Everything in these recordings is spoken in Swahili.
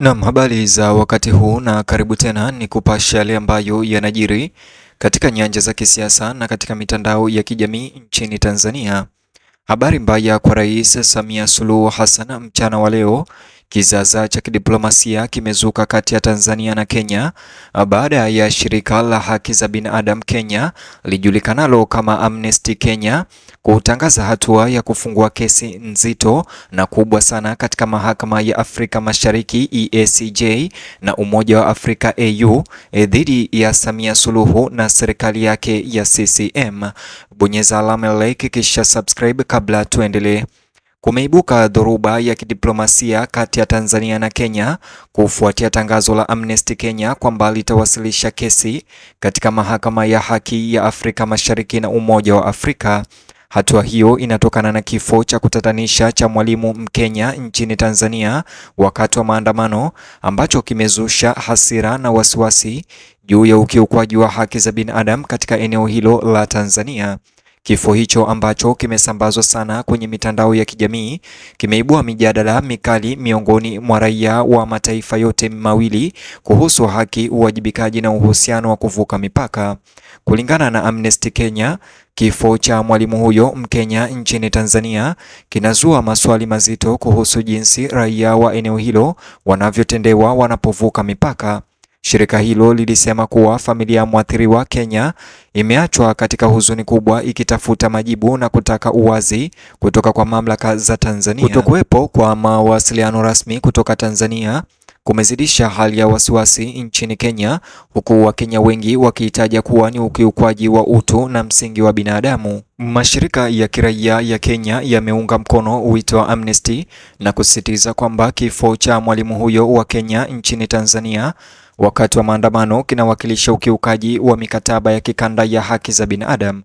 Naam, habari za wakati huu na karibu tena ni kupasha yale ambayo yanajiri katika nyanja za kisiasa na katika mitandao ya kijamii nchini Tanzania. Habari mbaya kwa Rais Samia Suluhu Hassan mchana wa leo. Kizaazaa cha kidiplomasia kimezuka kati ya Tanzania na Kenya baada ya shirika la haki za binadamu Kenya lijulikanalo kama Amnesty Kenya kutangaza hatua ya kufungua kesi nzito na kubwa sana katika mahakama ya Afrika Mashariki EACJ na Umoja wa Afrika AU dhidi ya Samia Suluhu na serikali yake ya CCM. Bonyeza alama like kisha subscribe kabla tuendelee. Kumeibuka dhoruba ya kidiplomasia kati ya Tanzania na Kenya kufuatia tangazo la Amnesty Kenya kwamba litawasilisha kesi katika mahakama ya haki ya Afrika Mashariki na Umoja wa Afrika. Hatua hiyo inatokana na kifo cha kutatanisha cha mwalimu Mkenya nchini Tanzania wakati wa maandamano ambacho kimezusha hasira na wasiwasi juu ya ukiukwaji wa haki za binadamu katika eneo hilo la Tanzania. Kifo hicho ambacho kimesambazwa sana kwenye mitandao ya kijamii kimeibua mijadala mikali miongoni mwa raia wa mataifa yote mawili kuhusu haki, uwajibikaji na uhusiano wa kuvuka mipaka. Kulingana na Amnesty Kenya, kifo cha mwalimu huyo Mkenya nchini Tanzania kinazua maswali mazito kuhusu jinsi raia wa eneo hilo wanavyotendewa wanapovuka mipaka. Shirika hilo lilisema kuwa familia ya mwathiriwa Kenya imeachwa katika huzuni kubwa ikitafuta majibu na kutaka uwazi kutoka kwa mamlaka za Tanzania. Kutokuwepo kwa mawasiliano rasmi kutoka Tanzania kumezidisha hali ya wasiwasi nchini Kenya, huku Wakenya wengi wakiitaja kuwa ni ukiukwaji wa utu na msingi wa binadamu. Mashirika ya kiraia ya Kenya yameunga mkono wito wa Amnesty na kusisitiza kwamba kifo cha mwalimu huyo wa Kenya nchini Tanzania wakati wa maandamano kinawakilisha ukiukaji wa mikataba ya kikanda ya haki za binadamu.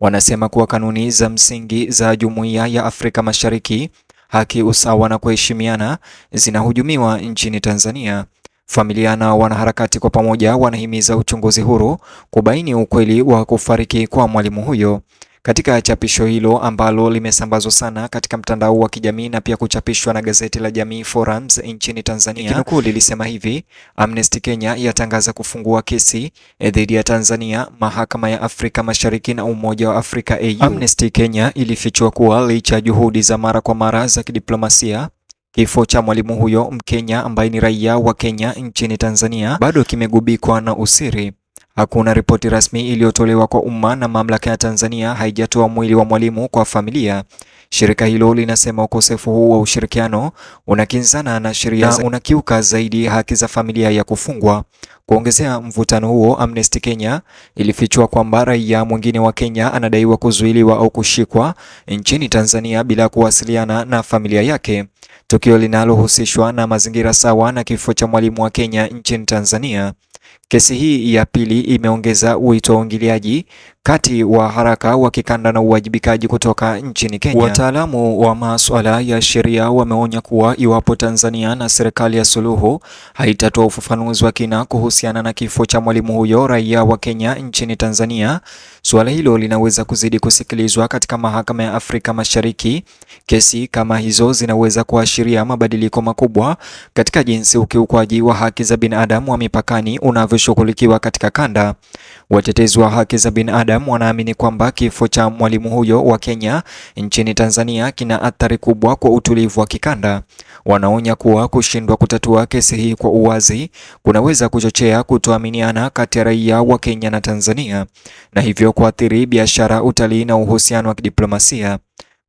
Wanasema kuwa kanuni za msingi za Jumuiya ya Afrika Mashariki, haki, usawa na kuheshimiana zinahujumiwa nchini Tanzania. Familia na wanaharakati kwa pamoja wanahimiza uchunguzi huru kubaini ukweli wa kufariki kwa mwalimu huyo. Katika chapisho hilo ambalo limesambazwa sana katika mtandao wa kijamii na pia kuchapishwa na gazeti la Jamii Forums nchini Tanzania, kinukuu lilisema hivi: Amnesty Kenya yatangaza kufungua kesi dhidi ya Tanzania, mahakama ya Afrika Mashariki na Umoja wa Afrika AU. Amnesty Kenya ilifichua kuwa licha ya juhudi za mara kwa mara za kidiplomasia, kifo cha mwalimu huyo Mkenya ambaye ni raia wa Kenya nchini Tanzania bado kimegubikwa na usiri. Hakuna ripoti rasmi iliyotolewa kwa umma na mamlaka ya Tanzania haijatoa mwili wa mwalimu kwa familia. Shirika hilo linasema ukosefu huu wa ushirikiano unakinzana na sheria na unakiuka zaidi haki za familia ya kufungwa. Kuongezea mvutano huo, Amnesty Kenya ilifichua kwamba raia mwingine wa Kenya anadaiwa kuzuiliwa au kushikwa nchini Tanzania bila kuwasiliana na familia yake, tukio linalohusishwa na mazingira sawa na kifo cha mwalimu wa Kenya nchini Tanzania. Kesi hii ya pili imeongeza wito wa uingiliaji kati wa haraka wa kikanda na uwajibikaji kutoka nchini Kenya. Wataalamu wa masuala ya sheria wameonya kuwa iwapo Tanzania na serikali ya Suluhu haitatoa ufafanuzi wa kina kuhusiana na kifo cha mwalimu huyo raia wa Kenya nchini Tanzania, suala hilo linaweza kuzidi kusikilizwa katika mahakama ya Afrika Mashariki. Kesi kama hizo zinaweza kuashiria mabadiliko makubwa katika jinsi ukiukwaji wa haki za binadamu wa mipakani unavyoshughulikiwa katika kanda. Watetezi wa haki za binadamu wanaamini kwamba kifo cha mwalimu huyo wa Kenya nchini Tanzania kina athari kubwa kwa utulivu wa kikanda. Wanaonya kuwa kushindwa kutatua kesi hii kwa uwazi kunaweza kuchochea kutoaminiana kati ya raia wa Kenya na Tanzania na hivyo kuathiri biashara, utalii na uhusiano wa kidiplomasia.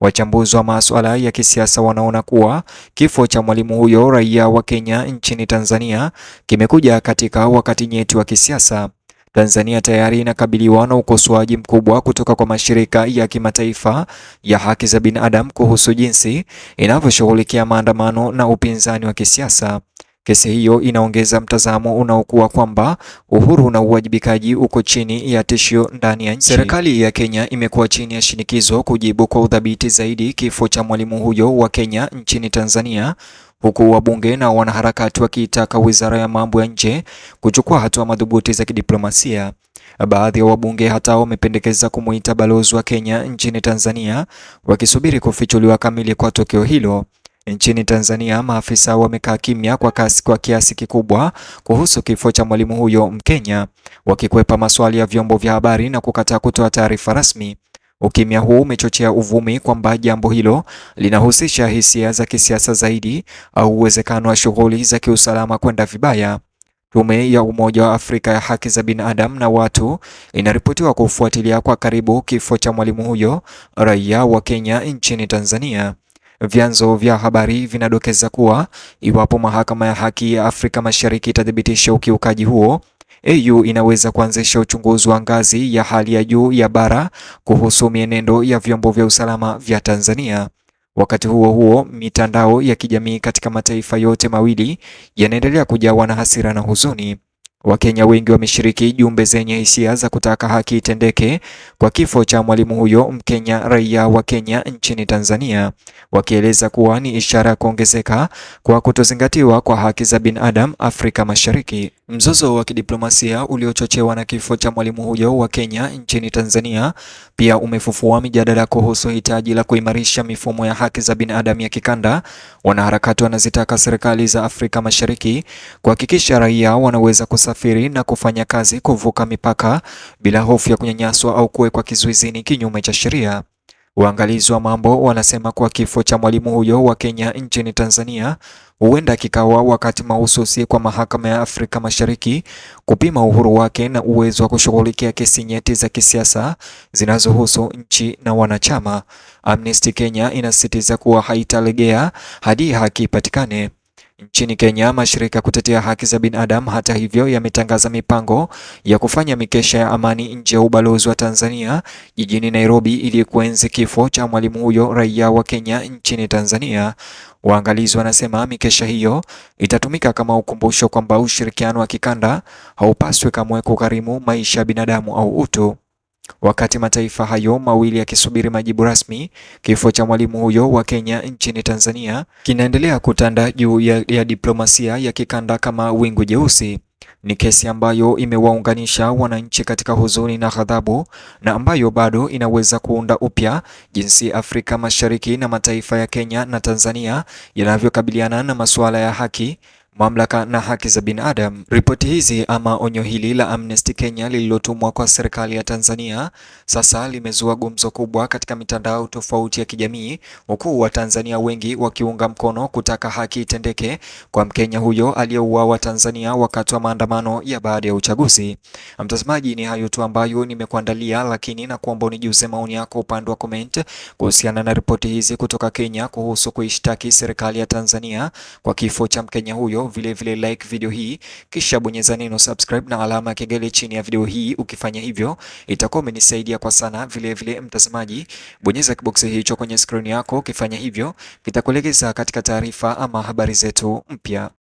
Wachambuzi wa masuala ya kisiasa wanaona kuwa kifo cha mwalimu huyo raia wa Kenya nchini Tanzania kimekuja katika wakati nyeti wa kisiasa. Tanzania tayari inakabiliwa na ukosoaji mkubwa kutoka kwa mashirika ya kimataifa ya haki za binadamu kuhusu jinsi inavyoshughulikia maandamano na upinzani wa kisiasa. Kesi hiyo inaongeza mtazamo unaokuwa kwamba uhuru na uwajibikaji uko chini ya tishio ndani ya nchi. Serikali ya Kenya imekuwa chini ya shinikizo kujibu kwa udhabiti zaidi kifo cha mwalimu huyo wa Kenya nchini Tanzania, huku wabunge na wanaharakati wakiitaka Wizara ya Mambo ya Nje kuchukua hatua madhubuti za kidiplomasia. Baadhi ya wabunge hata wamependekeza kumuita balozi wa Kenya nchini Tanzania wakisubiri kufichuliwa kamili kwa tukio hilo. Nchini Tanzania, maafisa wamekaa kimya kwa kiasi kikubwa kuhusu kifo cha mwalimu huyo Mkenya, wakikwepa maswali ya vyombo vya habari na kukataa kutoa taarifa rasmi. Ukimya huu umechochea uvumi kwamba jambo hilo linahusisha hisia za kisiasa zaidi au uwezekano wa shughuli za kiusalama kwenda vibaya. Tume ya Umoja wa Afrika ya Haki za Binadamu na Watu inaripotiwa kufuatilia kwa karibu kifo cha mwalimu huyo, raia wa Kenya nchini Tanzania. Vyanzo vya habari vinadokeza kuwa iwapo Mahakama ya Haki ya Afrika Mashariki itathibitisha ukiukaji huo, AU inaweza kuanzisha uchunguzi wa ngazi ya hali ya juu ya bara kuhusu mienendo ya vyombo vya usalama vya Tanzania. Wakati huo huo, mitandao ya kijamii katika mataifa yote mawili yanaendelea kujawa na hasira na huzuni. Wakenya wengi wameshiriki jumbe zenye hisia za kutaka haki itendeke kwa kifo cha mwalimu huyo Mkenya, raia wa Kenya nchini Tanzania, wakieleza kuwa ni ishara ya kuongezeka kwa kutozingatiwa kwa haki za binadamu Afrika Mashariki. Mzozo wa kidiplomasia uliochochewa na kifo cha mwalimu huyo wa Kenya nchini Tanzania pia umefufua mijadala kuhusu hitaji la kuimarisha mifumo ya haki za binadamu ya kikanda. Wanaharakati wanazitaka serikali za Afrika Mashariki kuhakikisha raia wanaweza kusafiri na kufanya kazi kuvuka mipaka bila hofu ya kunyanyaswa au kuwekwa kizuizini kinyume cha sheria. Waangalizi wa mambo wanasema kuwa kifo cha mwalimu huyo wa Kenya nchini Tanzania huenda kikawa wakati mahususi kwa Mahakama ya Afrika Mashariki kupima uhuru wake na uwezo wa kushughulikia kesi nyeti za kisiasa zinazohusu nchi na wanachama. Amnesty Kenya inasisitiza kuwa haitalegea hadi haki ipatikane. Nchini Kenya, mashirika kutetea haki za binadamu hata hivyo yametangaza mipango ya kufanya mikesha ya amani nje ya ubalozi wa Tanzania jijini Nairobi ili kuenzi kifo cha mwalimu huyo, raia wa Kenya nchini Tanzania. Waangalizi wanasema mikesha hiyo itatumika kama ukumbusho kwamba ushirikiano wa kikanda haupaswi kamwe kugharimu maisha ya binadamu au utu. Wakati mataifa hayo mawili yakisubiri majibu rasmi, kifo cha mwalimu huyo wa Kenya nchini Tanzania kinaendelea kutanda juu ya diplomasia ya kikanda kama wingu jeusi. Ni kesi ambayo imewaunganisha wananchi katika huzuni na ghadhabu, na ambayo bado inaweza kuunda upya jinsi Afrika Mashariki na mataifa ya Kenya na Tanzania yanavyokabiliana na masuala ya haki, mamlaka na haki za binadamu. Ripoti hizi ama onyo hili la Amnesty Kenya lililotumwa kwa serikali ya Tanzania sasa limezua gumzo kubwa katika mitandao tofauti ya kijamii, huku Watanzania wengi wakiunga mkono kutaka haki itendeke kwa Mkenya huyo aliyeuawa Tanzania wakati wa maandamano ya baada ya uchaguzi. Mtazamaji, ni hayo tu ambayo nimekuandalia, lakini na kuomba unijuze maoni yako upande wa comment kuhusiana na ripoti hizi kutoka Kenya kuhusu kuishtaki serikali ya Tanzania kwa kifo cha Mkenya huyo. Vile like video hii kisha bonyeza neno subscribe na alama ya kengele chini ya video hii. Ukifanya hivyo itakuwa umenisaidia kwa sana. Vile mtazamaji, bonyeza kiboksi hicho kwenye screen yako. Ukifanya hivyo kitakuelekeza katika taarifa ama habari zetu mpya.